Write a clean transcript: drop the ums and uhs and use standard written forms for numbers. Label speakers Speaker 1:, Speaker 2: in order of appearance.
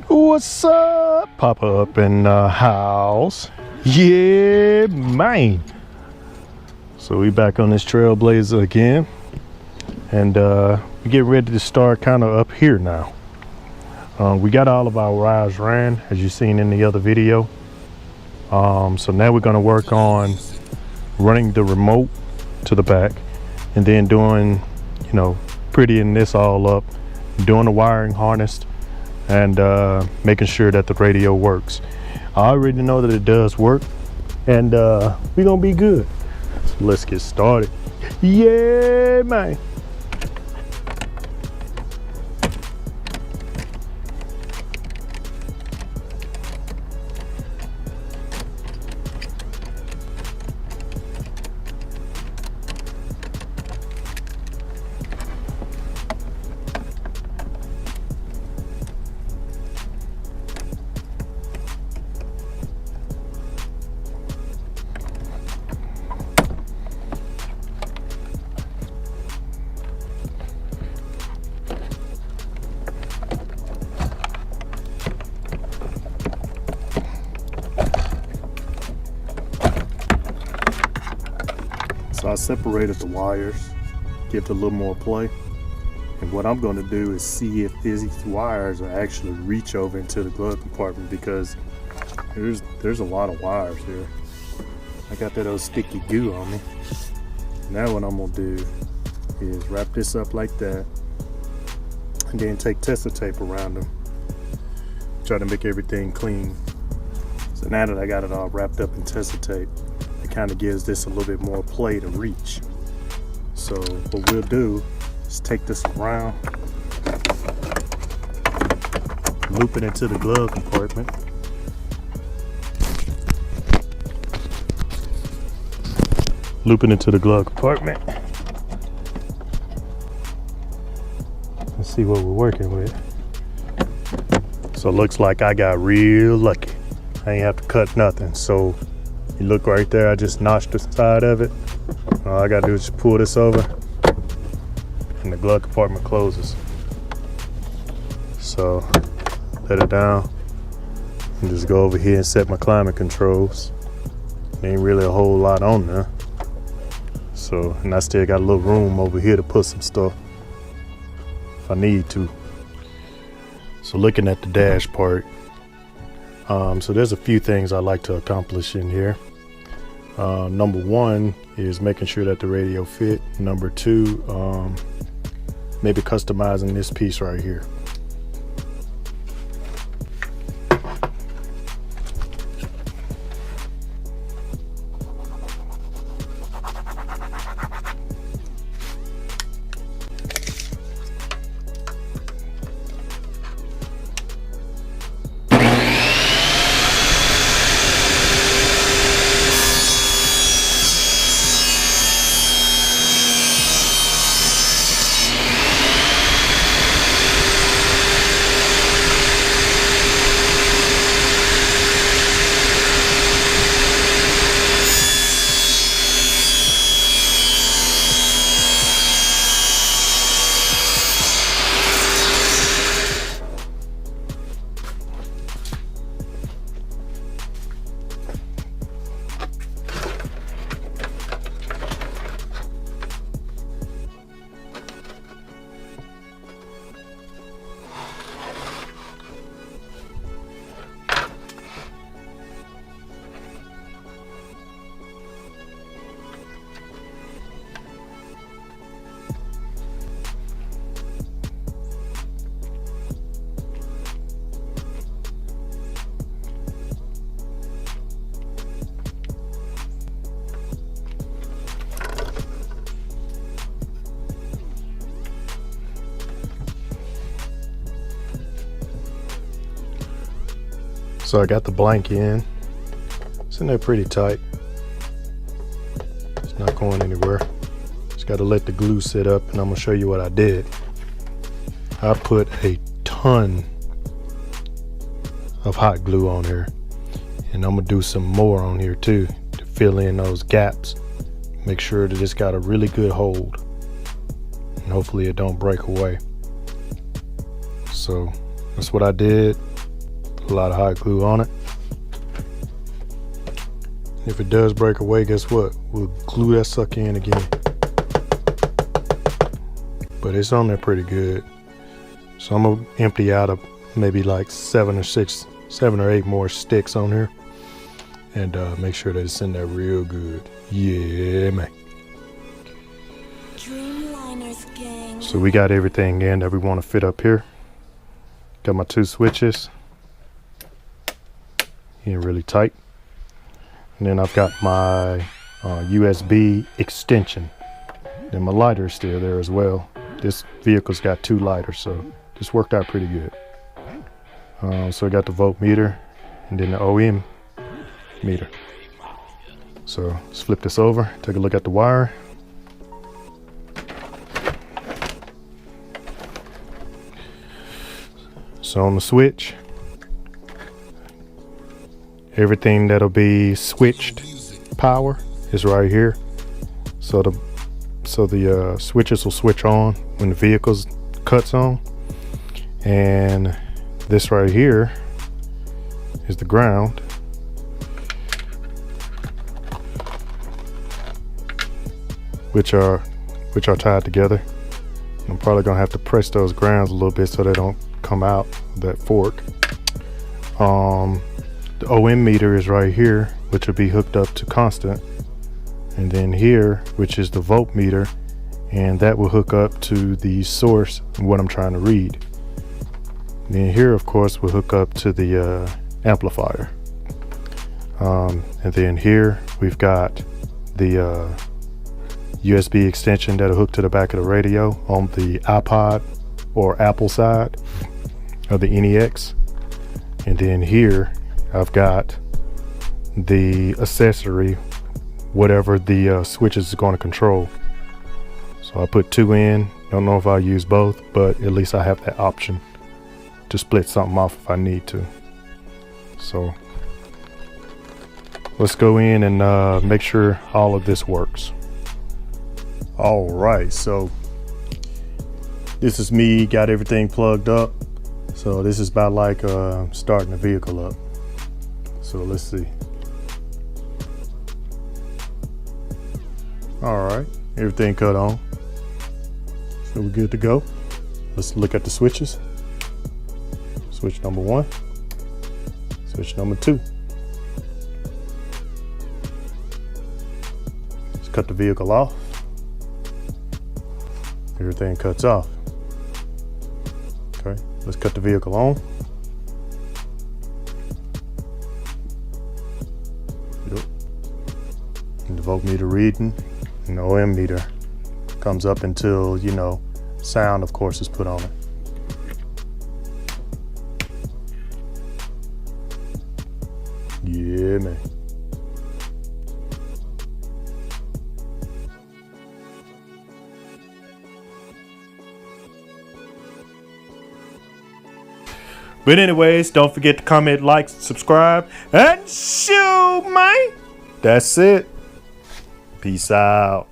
Speaker 1: What's up? Papa up in the house. Yeah, man. So we back on this Trailblazer again. And we get ready to start kind of up here now. We got all of our wires ran, as you seen in the other video. So now we're going to work on running the remote to the back and then doing, prettying this all up, doing the wiring harness and making sure that the radio works. I already know that it does work, and we're gonna be good. So let's get started. Yeah, man. So I separated the wires, give it a little more play. And what I'm going to do is see if these wires will actually reach over into the glove compartment, because there's a lot of wires here. I got that old sticky goo on me. Now what I'm going to do is wrap this up like that, and then take tester tape around them. Try to make everything clean. So now that I got it all wrapped up in tester tape, it kind of gives this a little bit more play to reach. So what we'll do is take this around, loop it into the glove compartment. Loop it into the glove compartment. Let's see what we're working with. So it looks like I got real lucky. I ain't have to cut nothing. So you look right there, I just notched the side of it. All I gotta do is just pull this over and the glove compartment closes. So let it down and just go over here and set my climate controls. There ain't really a whole lot on there. So, and I still got a little room over here to put some stuff if I need to. So looking at the dash part, so there's a few things I like to accomplish in here. Number one is making sure that the radio fit. Number two, maybe customizing this piece right here. So I got the blank in. It's in there pretty tight. It's not going anywhere. Just got to let the glue sit up, and I'm gonna show you what I did. I put a ton of hot glue on here, and I'm gonna do some more on here too to fill in those gaps. Make sure that it's got a really good hold, and hopefully it don't break away. So that's what I did. A lot of hot glue on it. If it does break away, guess what? We'll glue that sucker in again. But it's on there pretty good. So I'm gonna empty out of maybe like 7 or 8 more sticks on here, and make sure that it's in there real good. Yeah, man. So we got everything in that we want to fit up here. Got my 2 switches in really tight. And then I've got my USB extension. And my lighter is still there as well. This vehicle's got 2 lighters, so this worked out pretty good. So I got the voltmeter and then the OM meter. So let's flip this over, take a look at the wire. So on the switch, everything that'll be switched power is right here. So the switches will switch on when the vehicle's cuts on, and this right here is the ground. Which are tied together. I'm probably gonna have to press those grounds a little bit so they don't come out of that fork. The OM meter is right here, which will be hooked up to constant, and then here, which is the voltmeter, and that will hook up to the source of what I'm trying to read. Then here, of course, will hook up to the amplifier, and then here we've got the USB extension that'll hook to the back of the radio on the iPod or Apple side of the NEX. And then here I've got the accessory, whatever the switch is going to control. So I put 2 in. Don't know if I'll use both, but at least I have that option to split something off if I need to. So let's go in and make sure all of this works. All right, so this is me, got everything plugged up. So this is about like starting the vehicle up. So let's see. All right, everything cut on. So we're good to go. Let's look at the switches. Switch number 1, switch number 2. Let's cut the vehicle off. Everything cuts off. Okay, let's cut the vehicle on. Yep. And the voltmeter reading and the OM meter comes up until, you know, sound, of course, is put on it. Yeah, man. But anyways, don't forget to comment, like, subscribe, and shoot, man. That's it. Peace out.